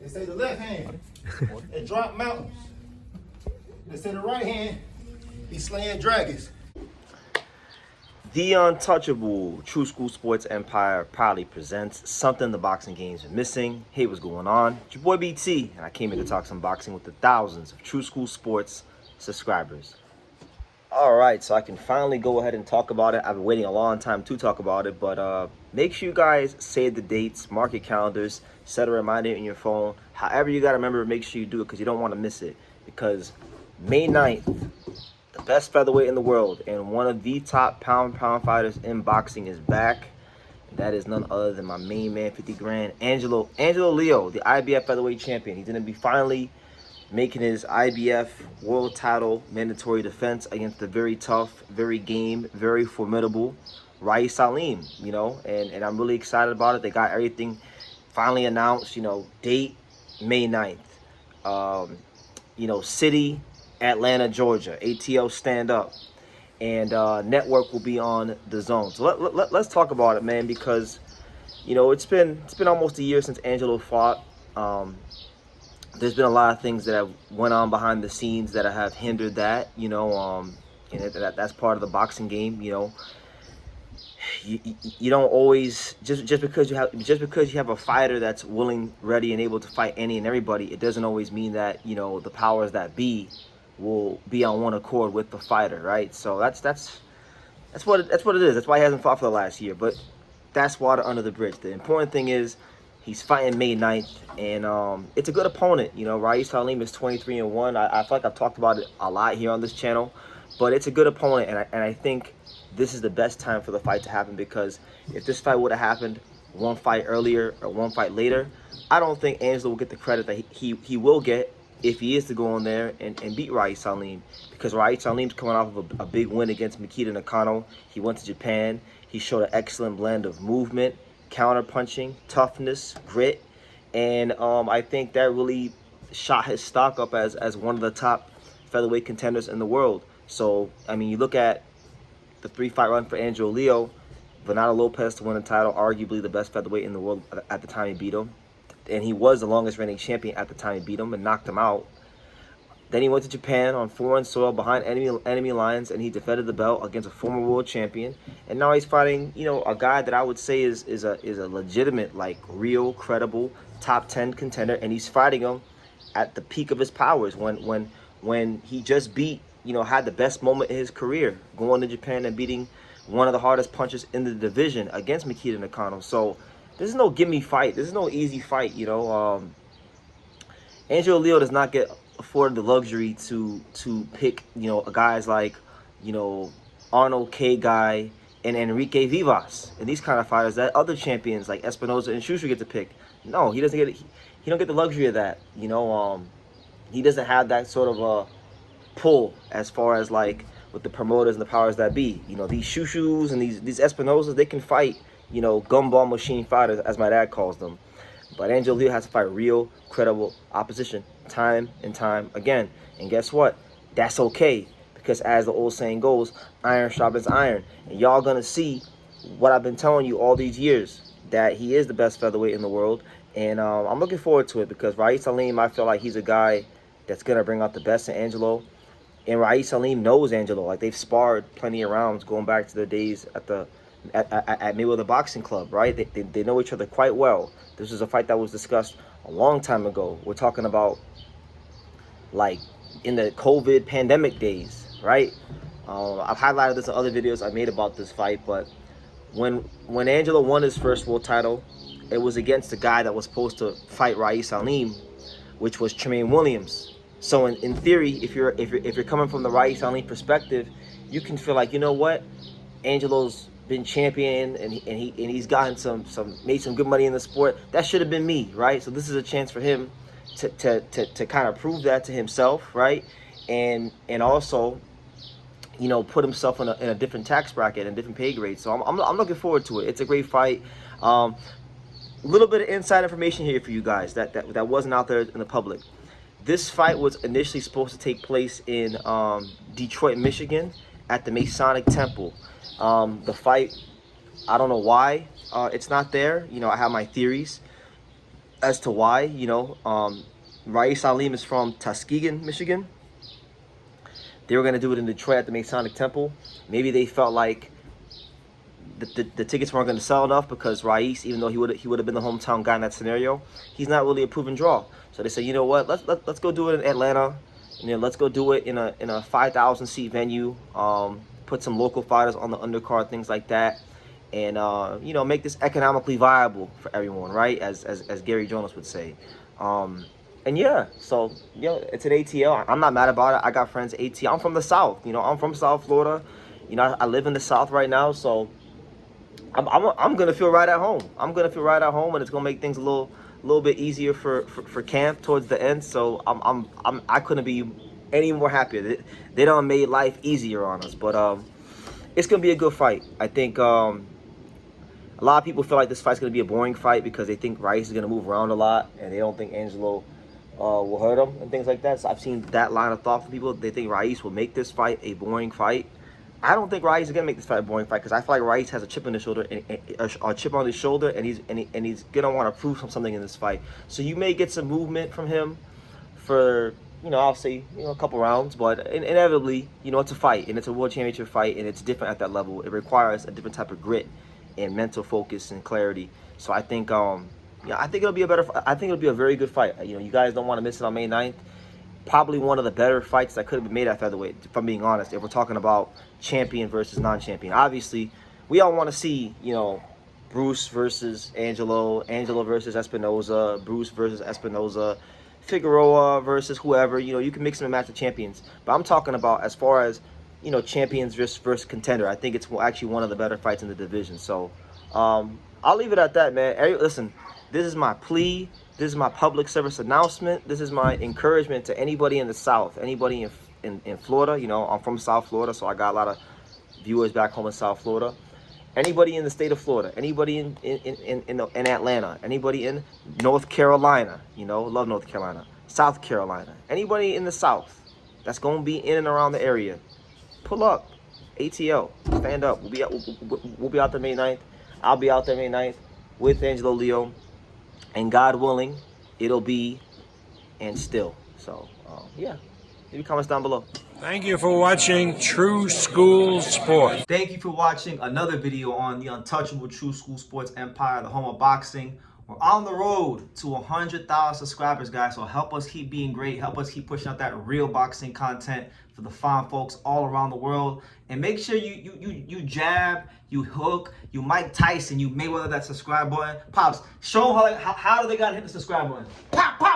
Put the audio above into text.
They say the left hand, it drop mountains. They say the right hand, be slaying dragons. The untouchable True School Sports Empire proudly presents something the boxing games are missing. Hey, what's going on? It's your boy BT, and I came here to talk some boxing with the thousands of True School Sports subscribers. All right, so I can finally go ahead and talk about it. I've been waiting a long time to talk about it, but make sure you guys save the dates, mark your calendars, set a reminder in your phone. However you got to remember, make sure you do it because you don't want to miss it. Because May 9th, the best featherweight in the world and one of the top pound fighters in boxing is back. And that is none other than my main man, 50 grand, Angelo Leo, the IBF featherweight champion. He's going to be finally making his IBF world title mandatory defense against the very tough, very game, very formidable Aleem, you know, and I'm really excited about it. They got everything finally announced, you know, date May 9th, you know, city, Atlanta, Georgia, ATL stand up, and network will be on the zone. So let's talk about it, man, because, you know, it's been almost a year since Angelo fought. There's been a lot of things that have went on behind the scenes that have hindered that, you know, and that's part of the boxing game, you know. You don't always just because you have a fighter that's willing, ready, and able to fight any and everybody, it doesn't always mean that, you know, the powers that be will be on one accord with the fighter, right? So that's what it is. That's why he hasn't fought for the last year. But that's water under the bridge. The important thing is he's fighting May 9th, and it's a good opponent. You know, Aleem is 23-1. I feel like I've talked about it a lot here on this channel, but it's a good opponent, and I think this is the best time for the fight to happen, because if this fight would have happened one fight earlier or one fight later, I don't think Angelo will get the credit that he will get if he is to go in there and beat Aleem, because Aleem's coming off of a big win against Mikita Nakano. He went to Japan. He showed an excellent blend of movement, counter punching, toughness, grit, and I think that really shot his stock up as one of the top featherweight contenders in the world. So, I mean, you look at the 3-fight run for Angelo Leo, Venado Lopez to win the title, arguably the best featherweight in the world at the time he beat him. And he was the longest reigning champion at the time he beat him and knocked him out. Then he went to Japan on foreign soil behind enemy lines, and he defended the belt against a former world champion. And now he's fighting, you know, a guy that I would say is a legitimate, like, real, credible top 10 contender, and he's fighting him at the peak of his powers when he just beat, you know, had the best moment in his career, going to Japan and beating one of the hardest punchers in the division against Mikita Nakano. So this is no gimme fight. This is no easy fight, you know. Angelo Leo does not get afforded the luxury to pick, you know, guys like, you know, Arnold K. Guy and Enrique Vivas and these kind of fighters that other champions like Espinosa and Shushu get to pick. No, he doesn't get it. He don't get the luxury of that, you know. He doesn't have that sort of a pull as far as like with the promoters and the powers that be. You know, these Shushus and these Espinosas, they can fight, you know, gumball machine fighters, as my dad calls them. But Angelo Leo has to fight real, credible opposition time and time again. And guess what? That's okay, because as the old saying goes, iron sharpens iron. And y'all gonna see what I've been telling you all these years, that he is the best featherweight in the world. And I'm looking forward to it, because Aleem, I feel like he's a guy that's gonna bring out the best in Angelo. And Aleem knows Angelo. Like, they've sparred plenty of rounds going back to the days at Mayweather Boxing Club, right? They know each other quite well. This is a fight that was discussed a long time ago. We're talking about, like, in the COVID pandemic days, right? I've highlighted this in other videos I made about this fight, but when Angelo won his first world title, it was against the guy that was supposed to fight Aleem, which was Tremaine Williams. So in theory, if you're coming from the Aleem perspective, you can feel like, you know what, Angelo's been champion and he's gotten made some good money in the sport. That should have been me, right? So this is a chance for him to kind of prove that to himself, right? And also, you know, put himself in a different tax bracket and different pay grade. So I'm looking forward to it. It's a great fight. A little bit of inside information here for you guys that wasn't out there in the public. This fight was initially supposed to take place in Detroit, Michigan, at the Masonic Temple. The fight, I don't know why it's not there. You know, I have my theories. as to why. Aleem is from Tuskegee, Michigan. They were gonna do it in Detroit at the Masonic Temple. Maybe they felt like the tickets weren't gonna sell enough because Rais, even though he would have been the hometown guy in that scenario, he's not really a proven draw. So they said, you know what, let's go do it in Atlanta. Let's go do it in a 5,000 seat venue. Put some local fighters on the undercard, things like that, and make this economically viable for everyone, right? As Gary Jonas would say. And yeah, so it's an ATL. I'm not mad about it. I got friends at ATL. I'm from the South. I'm from South Florida. I live in the South right now, so I'm gonna feel right at home. I'm gonna feel right at home, and it's gonna make things a little bit easier for camp towards the end. So I couldn't be any more happier. They done made life easier on us, but it's gonna be a good fight. I think a lot of people feel like this fight's gonna be a boring fight because they think Rice is gonna move around a lot, and they don't think Angelo will hurt him and things like that. So I've seen that line of thought from people. They think Rice will make this fight a boring fight. I don't think Rice is gonna make this fight a boring fight because I feel like Rice has a chip on his shoulder, and a chip on his shoulder, and he's gonna want to prove something in this fight. So you may get some movement from him for I'll say a couple rounds, but inevitably it's a fight, and it's a world championship fight, and it's different at that level. It requires a different type of grit and mental focus and clarity. So I think I think it'll be a very good fight. You guys don't want to miss it on May 9th. Probably one of the better fights that could have been made at featherweight, if I'm being honest, if we're talking about champion versus non-champion. Obviously, we all want to see, Bruce versus Angelo, Angelo versus Espinoza, Bruce versus Espinoza, Figueroa versus whoever. You can mix and match the champions. But I'm talking about as far as, champions versus contender. I think it's actually one of the better fights in the division. So I'll leave it at that, man. Listen, this is my plea. This is my public service announcement. This is my encouragement to anybody in the South, anybody in Florida. I'm from South Florida, so I got a lot of viewers back home in South Florida. Anybody in the state of Florida, anybody in Atlanta, anybody in North Carolina, love North Carolina, South Carolina, anybody in the South that's going to be in and around the area, pull up, ATL, stand up. We'll be out there May 9th. I'll be out there May 9th with Angelo Leo. And God willing, it'll be and still. So, yeah. Leave your comments down below. Thank you for watching True School Sports. Thank you for watching another video on the untouchable True School Sports Empire, the home of boxing. We're on the road to 100,000 subscribers, guys. So help us keep being great. Help us keep pushing out that real boxing content for the fine folks all around the world. And make sure you jab, you hook, you Mike Tyson, you Mayweather that subscribe button. Pops, show them how do they gotta hit the subscribe button. Pop, pop.